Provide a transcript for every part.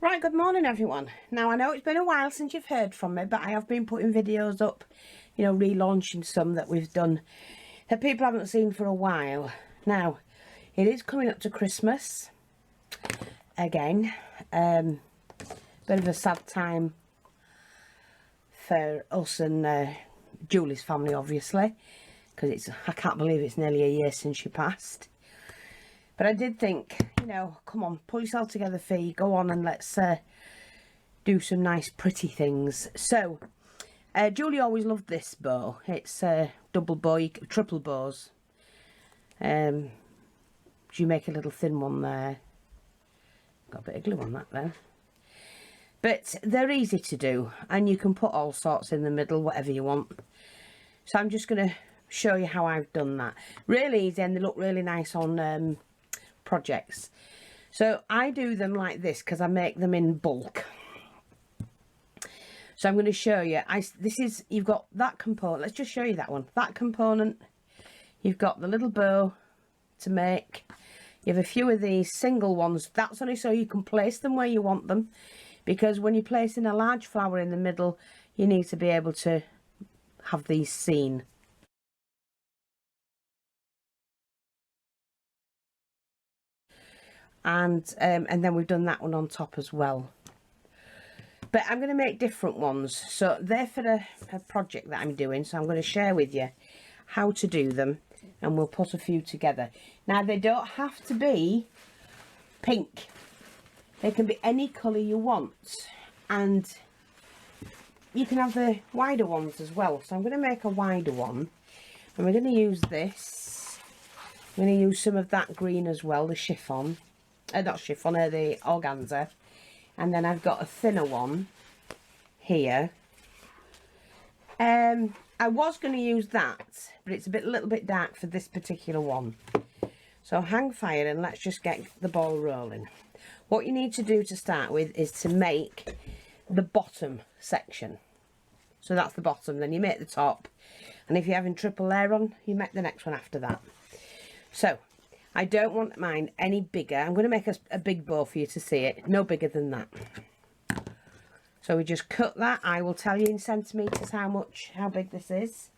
Right, good morning everyone. Now I know it's been a while since you've heard from me, but I have been putting videos up, you know, relaunching some that we've done that people haven't seen for a while. Now, it is coming up to Christmas again. Bit of a sad time for us and Julie's family, obviously, because I can't believe it's nearly a year since she passed. But I did think, you know, come on, pull yourself together, Fee, go on and let's do some nice pretty things. So, Julie always loved this bow. It's double bow, triple bows. You make a little thin one there. Got a bit of glue on that there. But they're easy to do, and you can put all sorts in the middle, whatever you want. So I'm just going to show you how I've done that. Really easy, and they look really nice on projects. So I do them like this because I make them in bulk. So I'm going to show you. You've got that component. Let's just show you that one. That component. You've got the little bow to make. You have a few of these single ones. That's only so you can place them where you want them, because when you're placing a large flower in the middle, you need to be able to have these seen. And then we've done that one on top as well. But I'm going to make different ones, so they're for a project that I'm doing. So I'm going to share with you how to do them, and we'll put a few together. Now, they don't have to be pink. They can be any colour you want, and you can have the wider ones as well. So I'm going to make a wider one, and we're going to use this. I'm going to use some of that green as well, the chiffon. Not chiffon, the organza. And then I've got a thinner one here. I was going to use that, but it's a little bit dark for this particular one. So hang fire and let's just get the ball rolling. What you need to do to start with is to make the bottom section. So that's the bottom, then you make the top. And if you're having triple layer on, you make the next one after that. So I don't want mine any bigger. I'm going to make a big bow for you to see it. No bigger than that. So we just cut that. I will tell you in centimetres how big this is.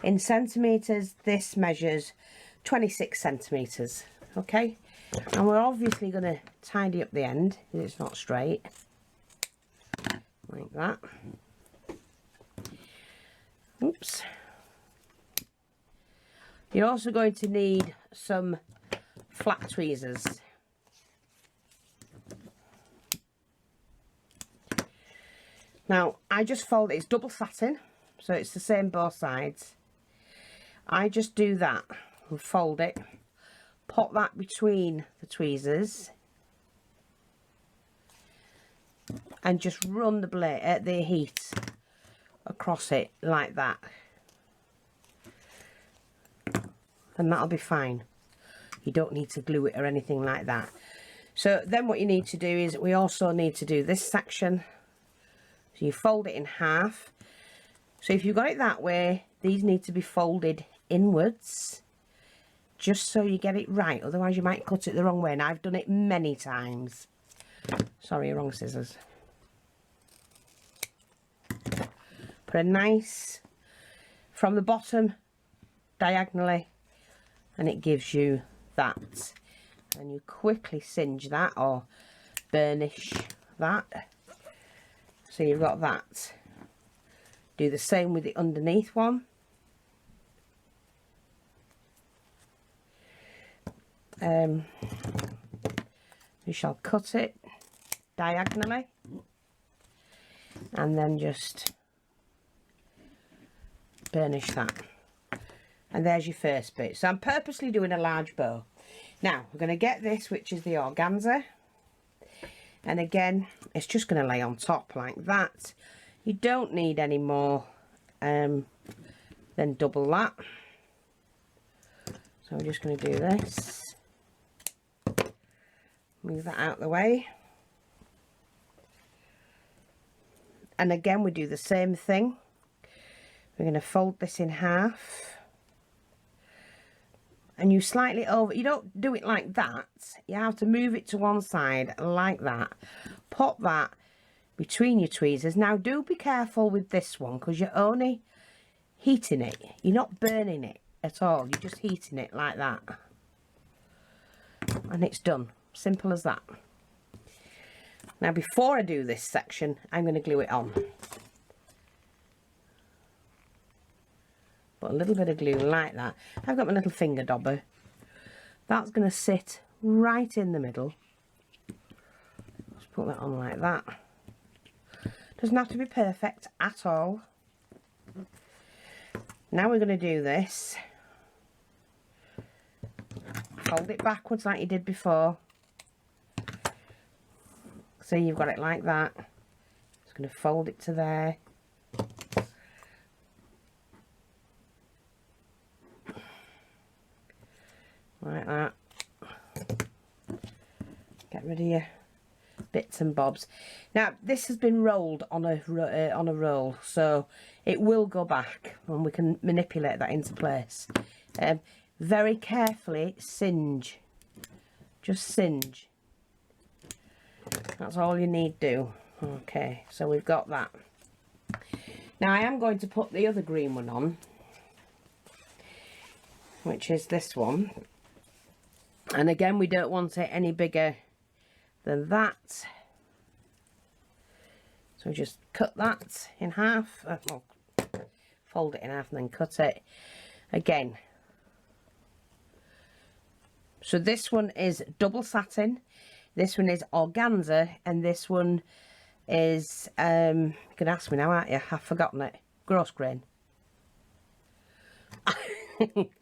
In centimetres, this measures 26 centimetres. Okay? And we're obviously going to tidy up the end, because it's not straight. Like that. Oops. You're also going to need some flat tweezers. Now, I just fold it. It's double satin, so it's the same both sides. I just do that and fold it, pop that between the tweezers, and just run the blade, the heat across it like that. And that'll be fine. You don't need to glue it or anything like that. So then what you need to do is, we also need to do this section. So you fold it in half. So if you've got it that way, these need to be folded inwards, just so you get it right. Otherwise you might cut it the wrong way, and I've done it many times. Sorry, wrong scissors. Put a nice, from the bottom, diagonally, and it gives you that. And you quickly singe that or burnish that. So you've got that. Do the same with the underneath one. You shall cut it diagonally and then just burnish that. And there's your first bit. So I'm purposely doing a large bow. Now we're going to get this, which is the organza, and again it's just going to lay on top like that. You don't need any more than double that. So we're just going to do this, move that out of the way, and again we do the same thing. We're going to fold this in half, and you slightly over, you don't do it like that, you have to move it to one side like that, pop that between your tweezers. Now do be careful with this one because you're only heating it, you're not burning it at all, you're just heating it like that, and it's done. Simple as that. Now before I do this section, I'm going to glue it on. Put a little bit of glue like that. I've got my little finger dobber. That's going to sit right in the middle. Just put that on like that. Doesn't have to be perfect at all. Now we're going to do this. Fold it backwards like you did before. So you've got it like that. Just going to fold it to there. Like that. Get rid of your bits and bobs. Now this has been rolled on a roll, so it will go back and we can manipulate that into place. Very carefully singe, just singe. That's all you need to do. Okay, so we've got that. Now I am going to put the other green one on, which is this one. And again, we don't want it any bigger than that. So we just cut that in half. Well, fold it in half and then cut it again. So this one is double satin, this one is organza, and this one is, you can ask me now, aren't you? I've forgotten it. Gross grain. I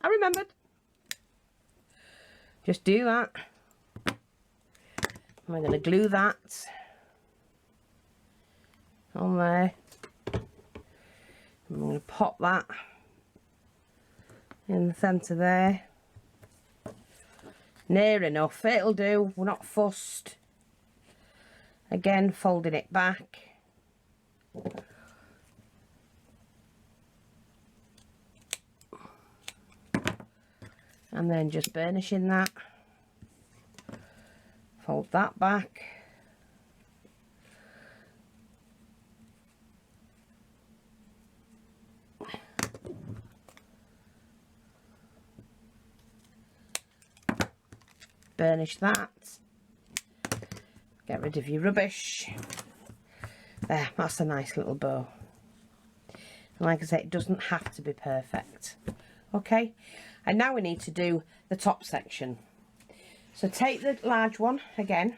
remembered. Just do that. I'm going to glue that on there. I'm going to pop that in the centre there. Near enough, it'll do, we're not fussed. Again, folding it back. And then just burnishing that. Fold that back. Burnish that. Get rid of your rubbish. There, that's a nice little bow. And like I say, it doesn't have to be perfect. Okay, and now we need to do the top section. So take the large one again.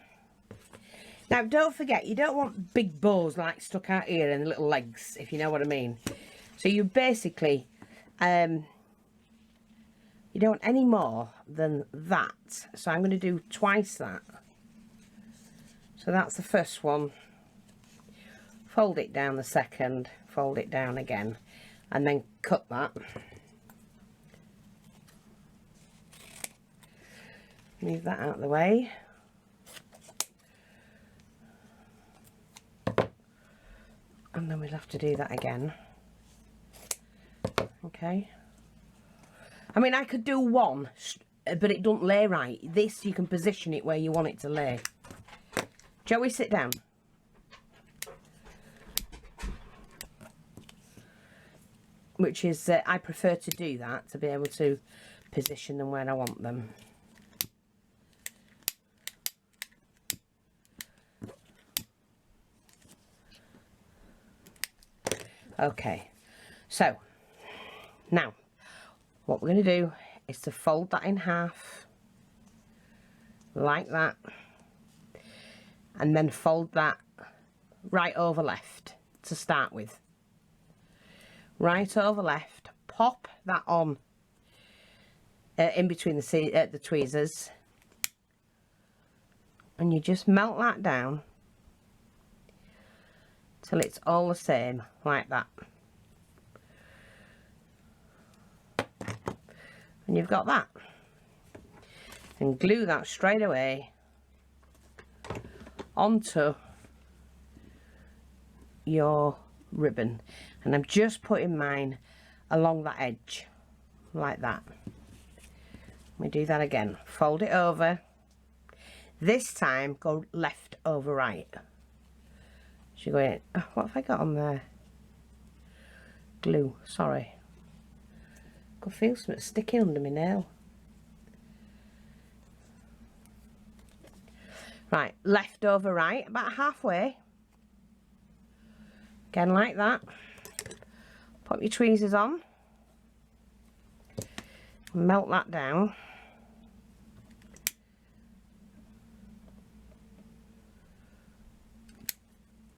Now don't forget, you don't want big bows like stuck out here and little legs, if you know what I mean. So you basically, you don't want any more than that. So I'm going to do twice that. So that's the first one. Fold it down the second, fold it down again, and then cut that. Move that out of the way. And then we'll have to do that again. Okay. I mean, I could do one, but it don't lay right. This, you can position it where you want it to lay. Joey, sit down. Which is, I prefer to do that, to be able to position them where I want them. Okay, so now what we're going to do is to fold that in half like that, and then fold that right over left to start with. Right over left, pop that on in between the tweezers, and you just melt that down till it's all the same, like that. And you've got that. And glue that straight away onto your ribbon. And I'm just putting mine along that edge, like that. We do that again. Fold it over. This time, go left over right. So you're going, oh, what have I got on there? Glue, sorry. I can feel something sticking under my nail. Right, left over right, about halfway. Again like that. Pop your tweezers on. Melt that down.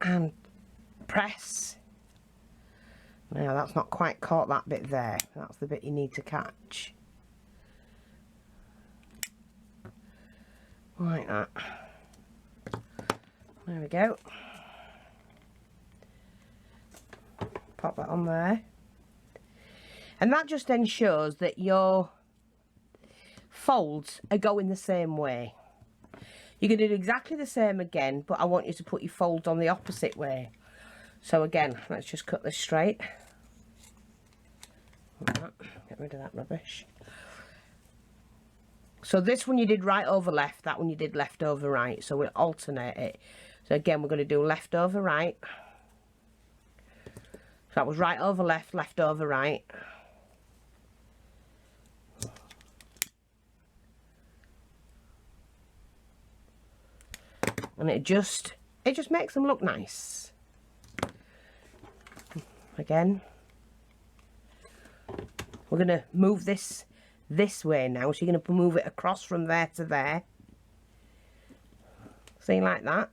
And press. Now that's not quite caught that bit there. That's the bit you need to catch. Like that. There we go. Pop that on there. And that just ensures that your folds are going the same way. You're going to do exactly the same again, but I want you to put your folds on the opposite way. So again, let's just cut this straight. Get rid of that rubbish. So this one you did right over left, that one you did left over right. So we'll alternate it. So again, we're going to do left over right. So that was right over left, left over right. And it just makes them look nice. Again, we're going to move this way now. So you're going to move it across from there to there. See, like that.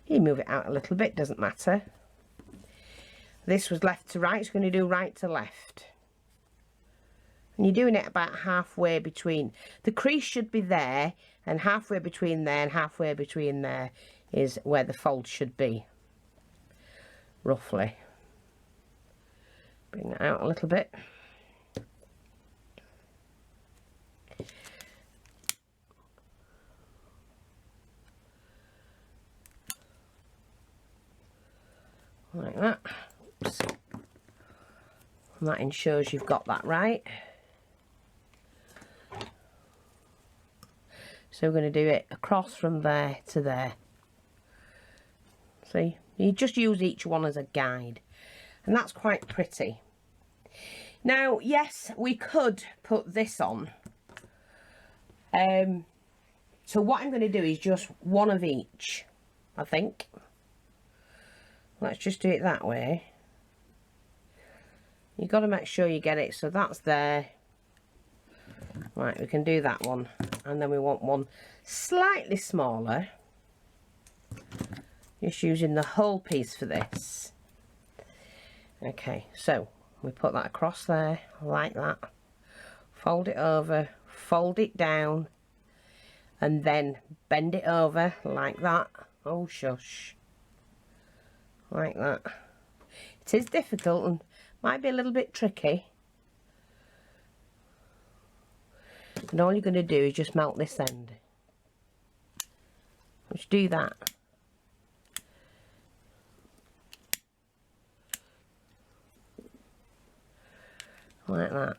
You move it out a little bit, doesn't matter. This was left to right, so we're going to do right to left. And you're doing it about halfway between. The crease should be there, and halfway between there and halfway between there is where the fold should be. Roughly. Bring that out a little bit. Like that. Oops. And that ensures you've got that right. So we're going to do it across from there to there. See, you just use each one as a guide, and that's quite pretty. Now, yes, we could put this on. So what I'm going to do is just one of each, I think. Let's just do it that way. You've got to make sure you get it, so that's there. Right, we can do that one, and then we want one slightly smaller. Just using the whole piece for this. Okay, so we put that across there like that. Fold it over, fold it down, and then bend it over like that. Oh shush. Like that. It is difficult and might be a little bit tricky. And all you're going to do is just melt this end. Just do that. Like that.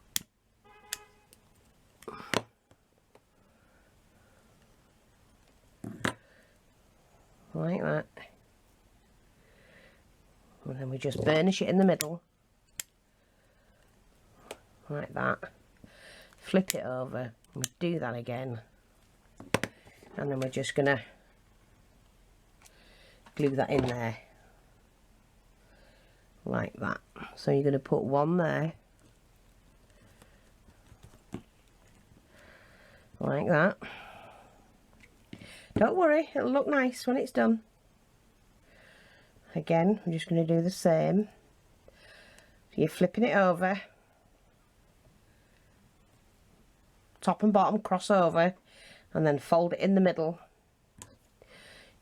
Like that. And then we just burnish it in the middle. Like that. Flip it over. And we do that again. And then we're just going to glue that in there. Like that. So you're going to put one there. Like that. Don't worry, it'll look nice when it's done. Again, I'm just going to do the same. So you're flipping it over. Top and bottom, cross over. And then fold it in the middle.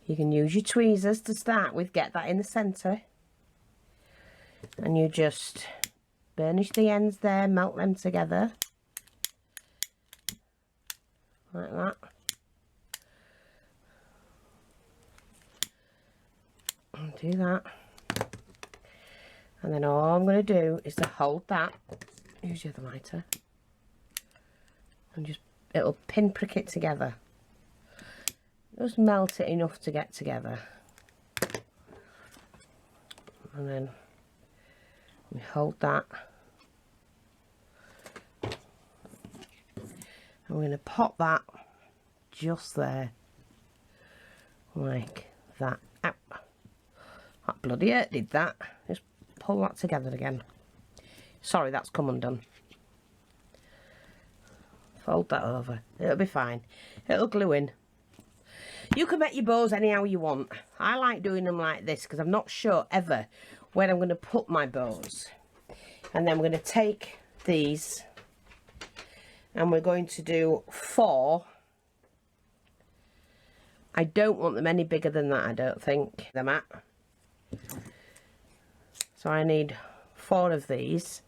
You can use your tweezers to start with, get that in the centre. And you just burnish the ends there, melt them together. Like that. And do that. And then all I'm going to do is to hold that. Use the other lighter. and just, it'll pinprick it together. Just melt it enough to get together. And then we hold that. And we're going to pop that just there. Like that. Ow. That bloody hurt did that. Just pull that together again. Sorry, that's come undone. Fold that over. It'll be fine. It'll glue in. You can make your bows anyhow you want. I like doing them like this because I'm not sure ever where I'm going to put my bows. And then we're going to take these and we're going to do 4. I don't want them any bigger than that, I don't think. Them at. So I need 4 of these.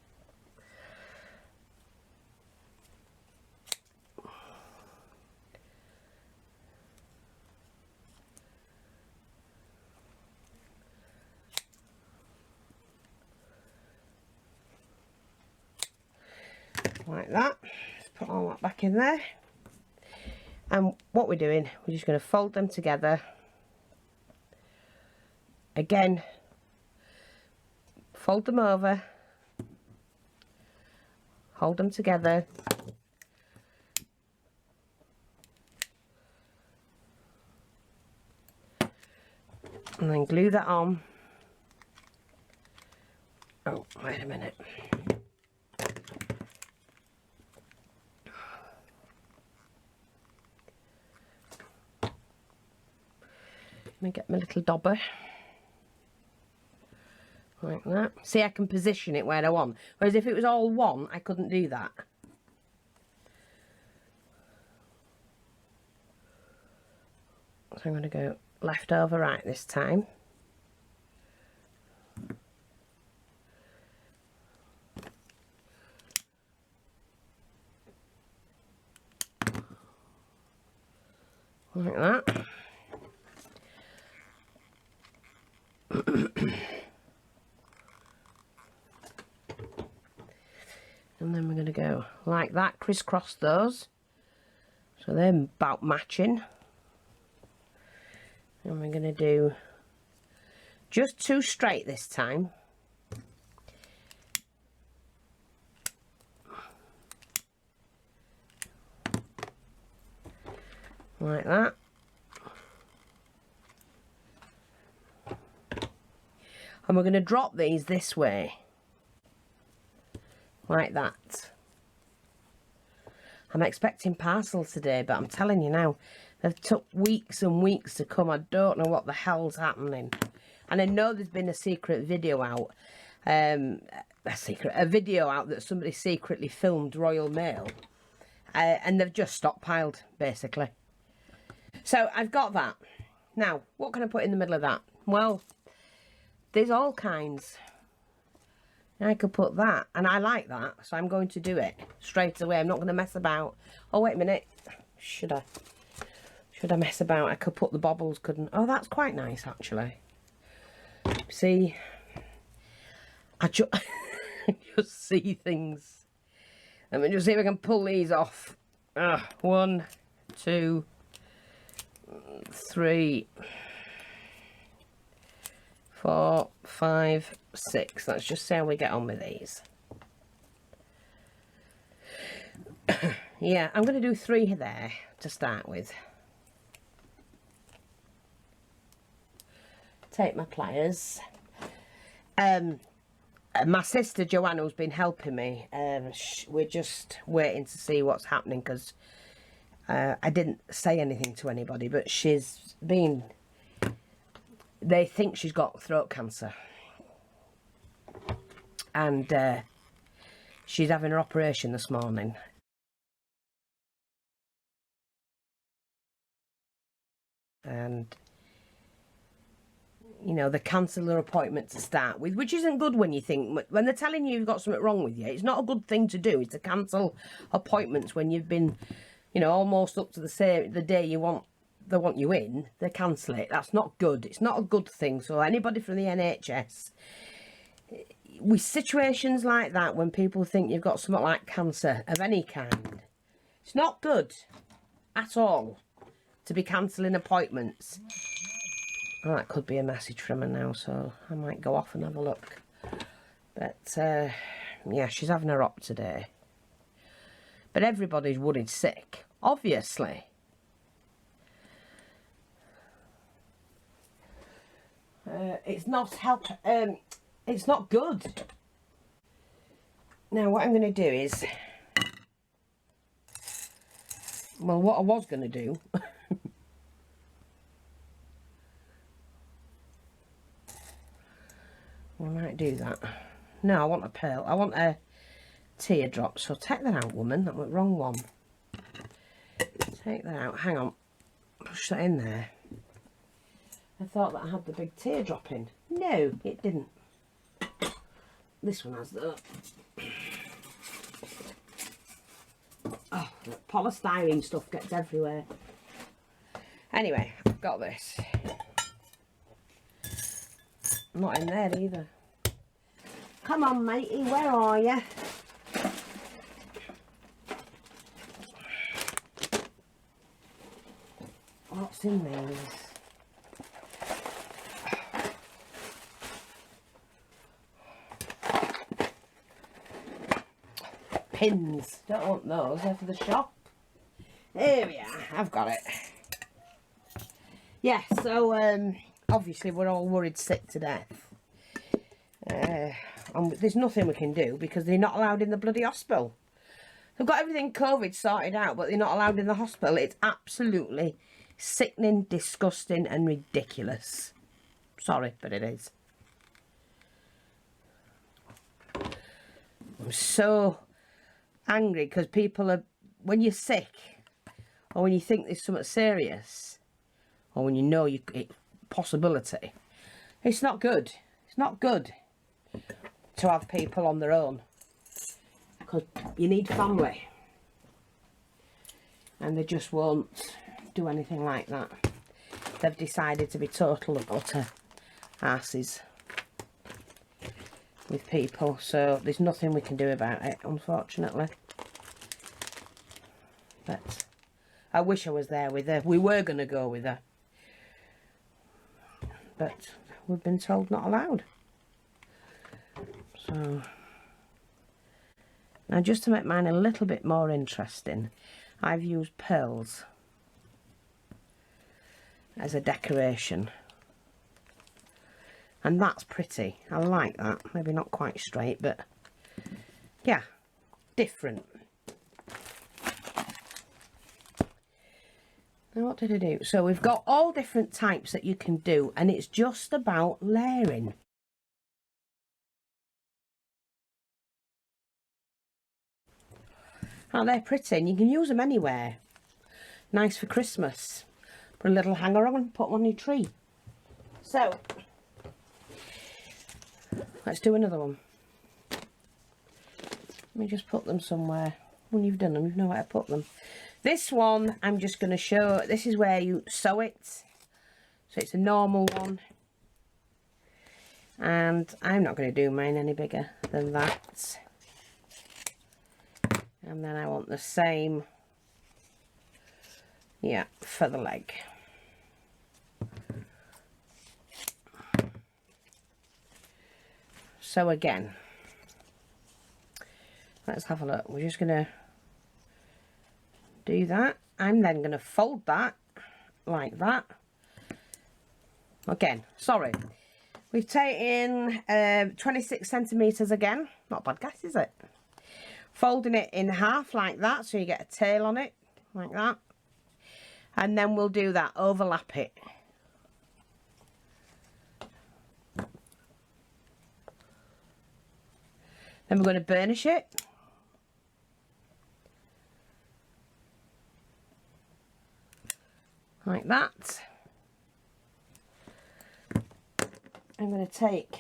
Like that. Just put all that back in there. And what we're doing, we're just going to fold them together. Again, fold them over, hold them together, and then glue that on. Oh, wait a minute. Let me get my little dobber. Like that. See, I can position it where I want. Whereas if it was all one, I couldn't do that. So I'm going to go left over right this time. Like that. And then we're going to go like that, crisscross those, so they're about matching. And we're going to do just 2 straight this time. Like that. And we're going to drop these this way. Like that. I'm expecting parcels today, but I'm telling you now, they've took weeks and weeks to come. I don't know what the hell's happening. And I know there's been a secret video out. A video out that somebody secretly filmed Royal Mail. And they've just stockpiled, basically. So I've got that. Now, what can I put in the middle of that? Well, there's all kinds. I could put that, and I like that, so I'm going to do it straight away. I'm not going to mess about. Oh, wait a minute. Should I mess about? I could put the bobbles, couldn't. Oh, that's quite nice, actually. See? I just see things. Let me just see if I can pull these off. 1, 2, 3, 4, 5, 6. Let's just see how we get on with these. Yeah, I'm going to do 3 there to start with. Take my pliers. My sister Joanna, who's been helping me, we're just waiting to see what's happening because I didn't say anything to anybody, but she's been... They think she's got throat cancer. And she's having her operation this morning. And, you know, they cancel her appointment to start with, which isn't good when you think, when they're telling you you've got something wrong with you, it's not a good thing to do, is to cancel appointments when you've been, you know, almost up to the day they want you in, they cancel it. That's not good. It's not a good thing. So anybody from the NHS, with situations like that, when people think you've got something like cancer of any kind, It's not good at all to be cancelling appointments. Oh, that could be a message from her now, so I might go off and have a look. But, yeah, she's having her op today. But everybody's worried sick, obviously. It's not it's not good. Now, what I'm going to do is... Well, what I was going to do... I might do that. No, I want a pearl. I want a teardrop. So take that out, woman. That went wrong one. Take that out. Hang on. Push that in there. I thought that I had the big teardrop in. No, it didn't. This one has though. Oh, the polystyrene stuff gets everywhere. Anyway, I've got this. Not in there either. Come on, matey, where are you? What's in these? Pins. Don't want those, they're for the shop. There we are, I've got it. Yeah, so obviously we're all worried sick to death. And there's nothing we can do because they're not allowed in the bloody hospital. They've got everything COVID sorted out, but they're not allowed in the hospital. It's absolutely sickening, disgusting and ridiculous. Sorry, but it is. I'm so angry because people are, when you're sick or when you think there's something serious or when you know possibility, it's not good. It's not good to have people on their own because you need family and they just won't do anything like that. They've decided to be total and utter arses with people, so there's nothing we can do about it, unfortunately. But I wish I was there with her. We were going to go with her, but we've been told not allowed. So now, just to make mine a little bit more interesting, I've used pearls as a decoration, and that's pretty. I like that. Maybe not quite straight, but yeah, different. Now, what did I do? So we've got all different types that you can do, and it's just about layering. Aren't they pretty? And you can use them anywhere. Nice for Christmas. Put a little hanger on and put them on your tree. So, let's do another one. Let me just put them somewhere. When you've done them, you know where to put them. This one, I'm just going to show, this is where you sew it. So it's a normal one. And I'm not going to do mine any bigger than that. And then I want the same, yeah, for the leg. So again, let's have a look. We're just going to do that. I'm then going to fold that like that. Again, sorry. We've taken 26 centimetres again. Not a bad guess, is it? Folding it in half like that, so you get a tail on it, like that. And then we'll do that, overlap it. Then we're going to burnish it. Like that. I'm going to take,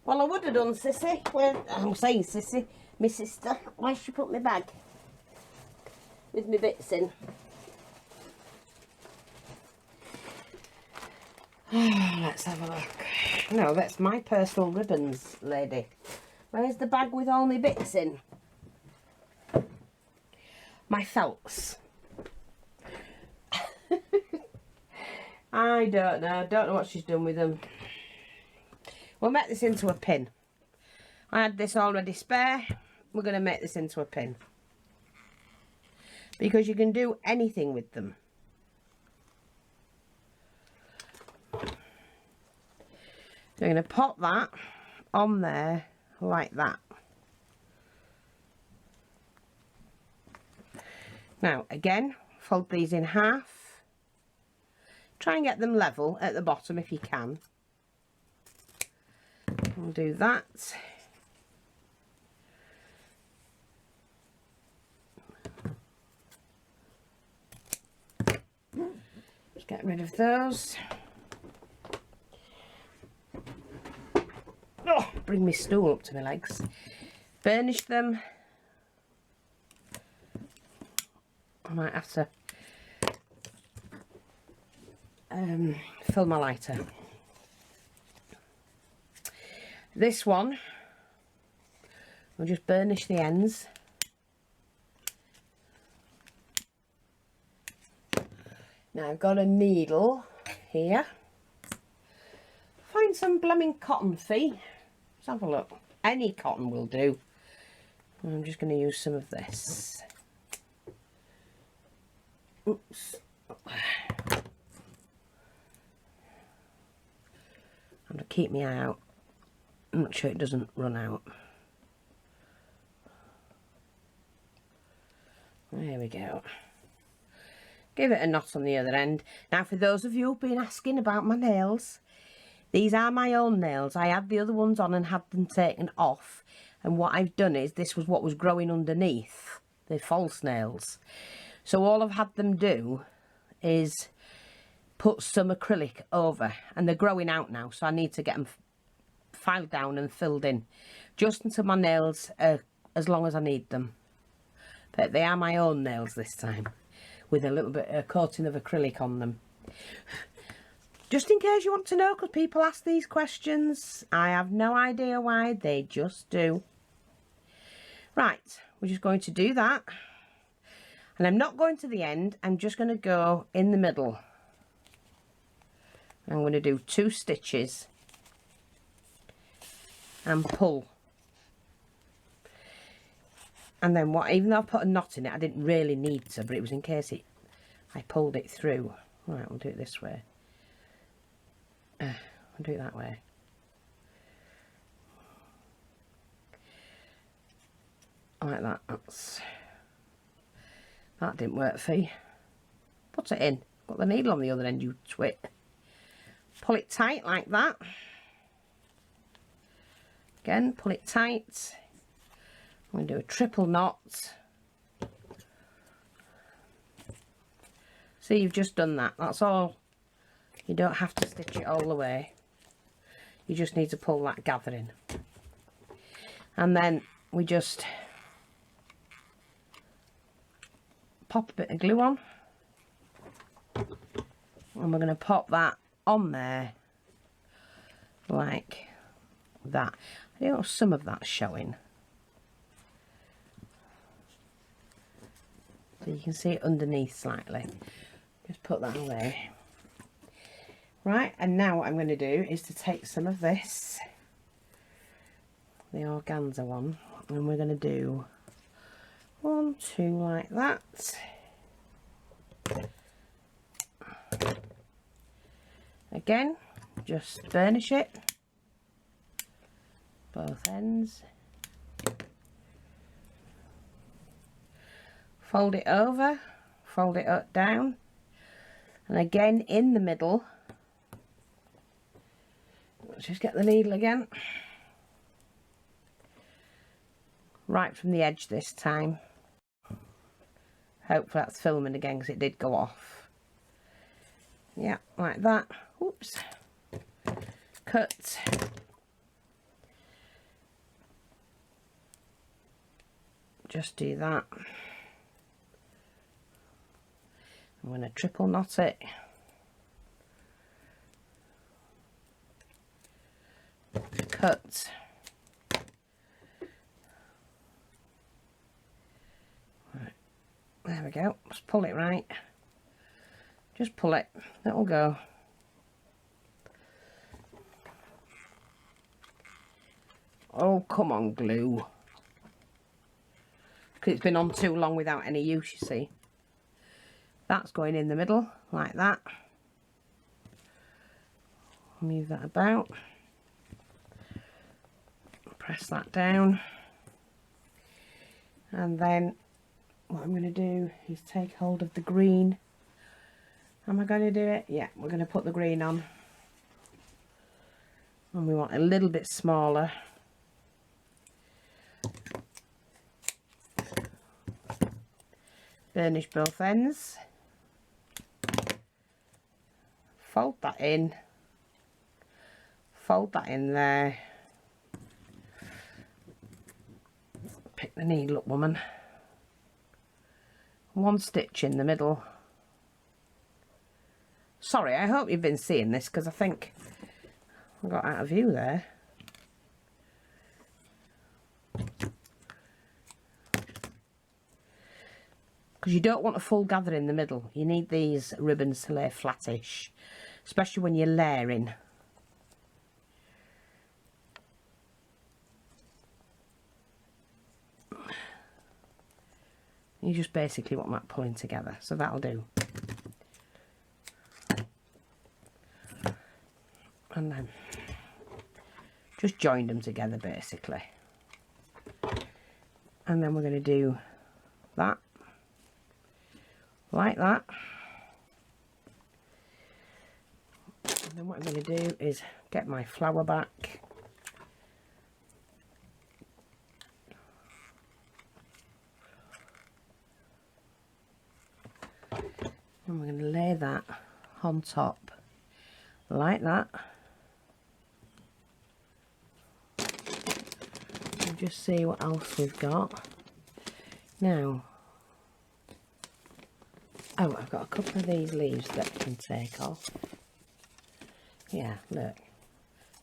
well, I would have done Sissy. Well, I'm saying Sissy, my sister. Why she put my bag with my bits in? Let's have a look. No, that's my personal ribbons, lady. Where's the bag with all my bits in? my felts. I don't know what she's done with them. We'll make this into a pin. I had this already spare. We're going to make this into a pin. Because you can do anything with them. So I'm going to pop that on there like that. Now again, fold these in half. Try and get them level at the bottom if you can. I'll do that. Just get rid of those. Oh, bring my stool up to my legs. Burnish them. I might have to fill my lighter. This one, we'll just burnish the ends. Now I've got a needle here. Find some blooming cotton, Fee. Let's have a look. Any cotton will do. I'm just going to use some of this. Oops. I'm going to keep my eye out. I'm not sure it doesn't run out. There we go. Give it a knot on the other end. Now for those of you who've been asking about my nails, these are my own nails. I had the other ones on and had them taken off. And what I've done is, this was what was growing underneath, the false nails. So all I've had them do is put some acrylic over. And they're growing out now, so I need to get them filed down and filled in. Just until my nails are as long as I need them. But they are my own nails this time, with a little bit of coating of acrylic on them. Just in case you want to know, because people ask these questions. I have no idea why, they just do. Right, we're just going to do that. And I'm not going to the end, I'm just going to go in the middle. I'm going to do 2 stitches and pull. And then what, even though I put a knot in it, I didn't really need to, but it was in case I pulled it through. Right, we'll do it this way. I'll do it that way. Like that. That didn't work for you. Put it in. Got the needle on the other end, you twit. Pull it tight like that. Again, pull it tight. I'm going to do a triple knot. See, you've just done that. That's all. You don't have to stitch it all the way. You just need to pull that gathering. And then we just pop a bit of glue on. And we're going to pop that on there like that. I know some of that's showing. So you can see it underneath slightly. Just put that away. Right, and now what I'm going to do is to take some of this, the organza one, and we're going to do 1, 2 like that. Again, just burnish it, both ends. Fold it over, fold it up down, and again in the middle. Let's just get the needle again. Right from the edge this time. Hopefully that's filming again because it did go off. Yeah, like that. Oops. Cut. Just do that. I'm going to triple knot it. Cut. Right. There we go. Just pull it right. Just pull it. It'll go. Oh, come on, glue. Because it's been on too long without any use, you see. That's going in the middle, like that. Move that about. Press that down. And then what I'm going to do is take hold of the green. Am I going to do it? Yeah, we're going to put the green on. And we want a little bit smaller. Burnish both ends. Fold that in. Fold that in there. Pick the needle up, woman. One stitch in the middle. Sorry, I hope you've been seeing this because I think I got out of view there. Because you don't want a full gather in the middle. You need these ribbons to lay flattish, especially when you're layering. You just basically want that pulling together, so that'll do. And then just join them together basically. And then we're going to do that. Like that. And then what I'm going to do is get my flower back. And we're going to lay that on top like that. And just see what else we've got. Now, oh, I've got a couple of these leaves that I can take off. Yeah, look.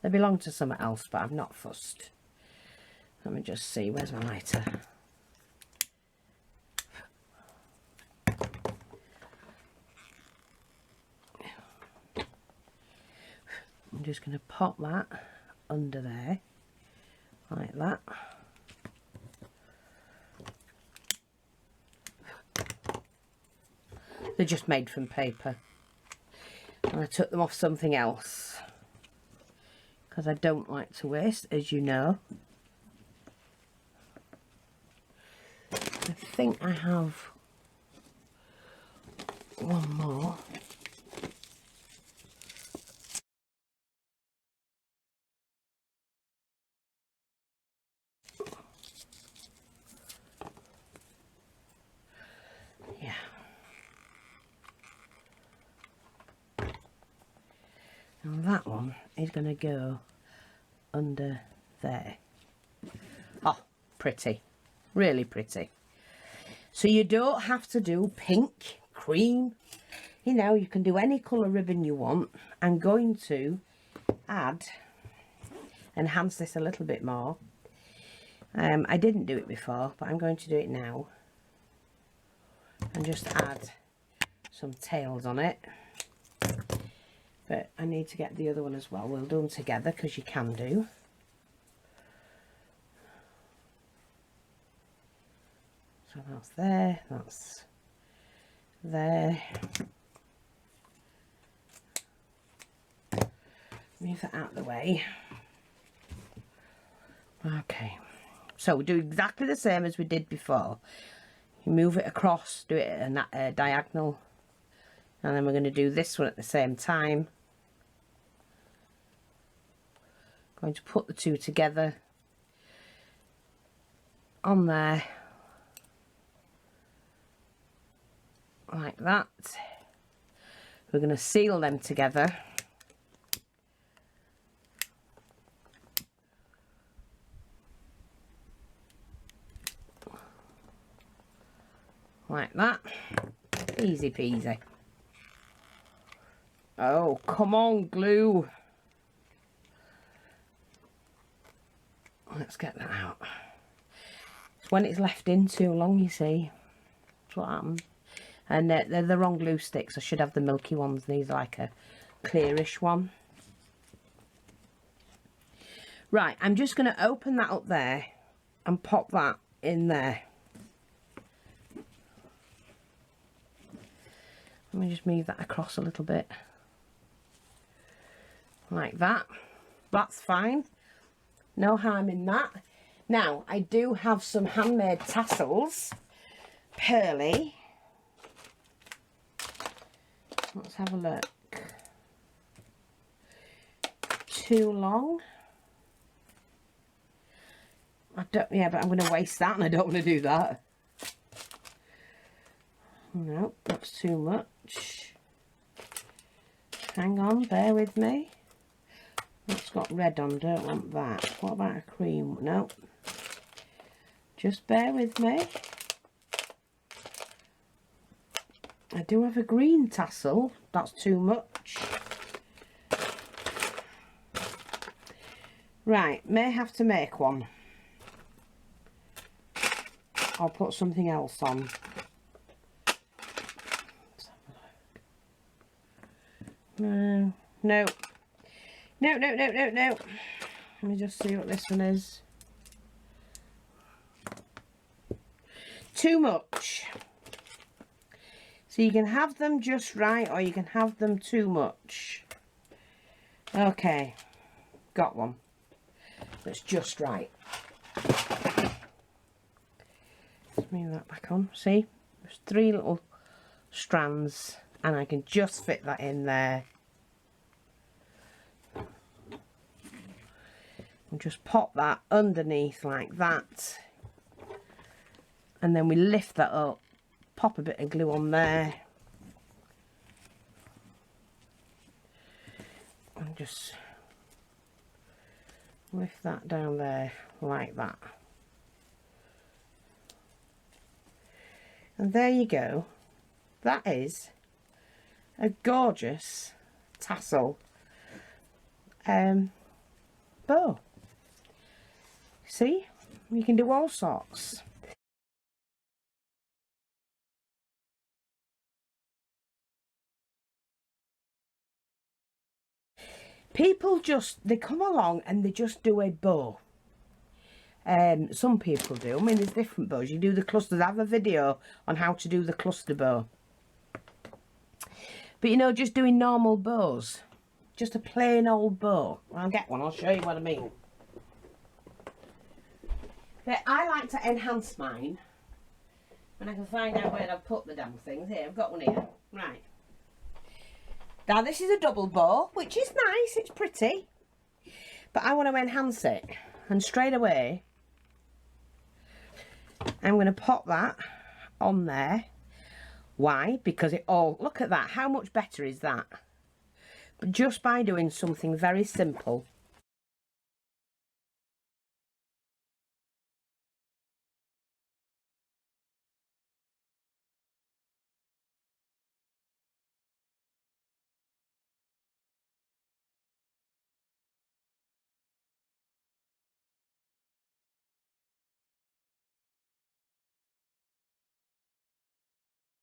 They belong to something else, but I'm not fussed. Let me just see, where's my lighter? I'm just going to pop that under there, like that. They're just made from paper. And I took them off something else because I don't like to waste, as you know. I think I have one more. Yeah. And that one is going to go under there. Oh, pretty. Really pretty. So you don't have to do pink, cream. You know, you can do any colour ribbon you want. I'm going to enhance this a little bit more. I didn't do it before, but I'm going to do it now. And just add some tails on it. But I need to get the other one as well. We'll do them together because you can do. So that's there, that's there. Move that out of the way. Okay, so we do exactly the same as we did before. You move it across, do it at a diagonal, and then we're going to do this one at the same time. Going to put the two together on there like that. We're going to seal them together like that. Easy peasy. Oh, come on, glue. Let's get that out. It's when it's left in too long, you see. That's what happened. And they're the wrong glue sticks. I should have the milky ones. These are like a clearish one. Right, I'm just going to open that up there and pop that in there. Let me just move that across a little bit. Like that. That's fine. No harm in that. Now, I do have some handmade tassels. Pearly. Let's have a look. Too long. Yeah, but I'm going to waste that and I don't want to do that. No, that's too much. Hang on, bear with me. That's got red on, don't want that. What about a cream? No. Just bear with me. I do have a green tassel. That's too much. Right, may have to make one. I'll put something else on. No. No. No, no, no, no, no. Let me just see what this one is. Too much. So you can have them just right or you can have them too much. Okay. Got one. That's just right. Let's move that back on. See? There's 3 little strands and I can just fit that in there. And just pop that underneath like that. And then we lift that up. Pop a bit of glue on there. And just lift that down there like that. And there you go. That is a gorgeous tassel bow. See? You can do all sorts. People they come along and they just do a bow. Some people do. I mean, there's different bows. You do the clusters. I have a video on how to do the cluster bow. But you know, just doing normal bows. Just a plain old bow. I'll get one. I'll show you what I mean. But I like to enhance mine. When I can find out where I've put the damn things. Here, I've got one here. Right. Now this is a double bow, which is nice, it's pretty, but I want to enhance it, and straight away I'm going to pop that on there. Why? Because it all, look at that, how much better is that? But just by doing something very simple,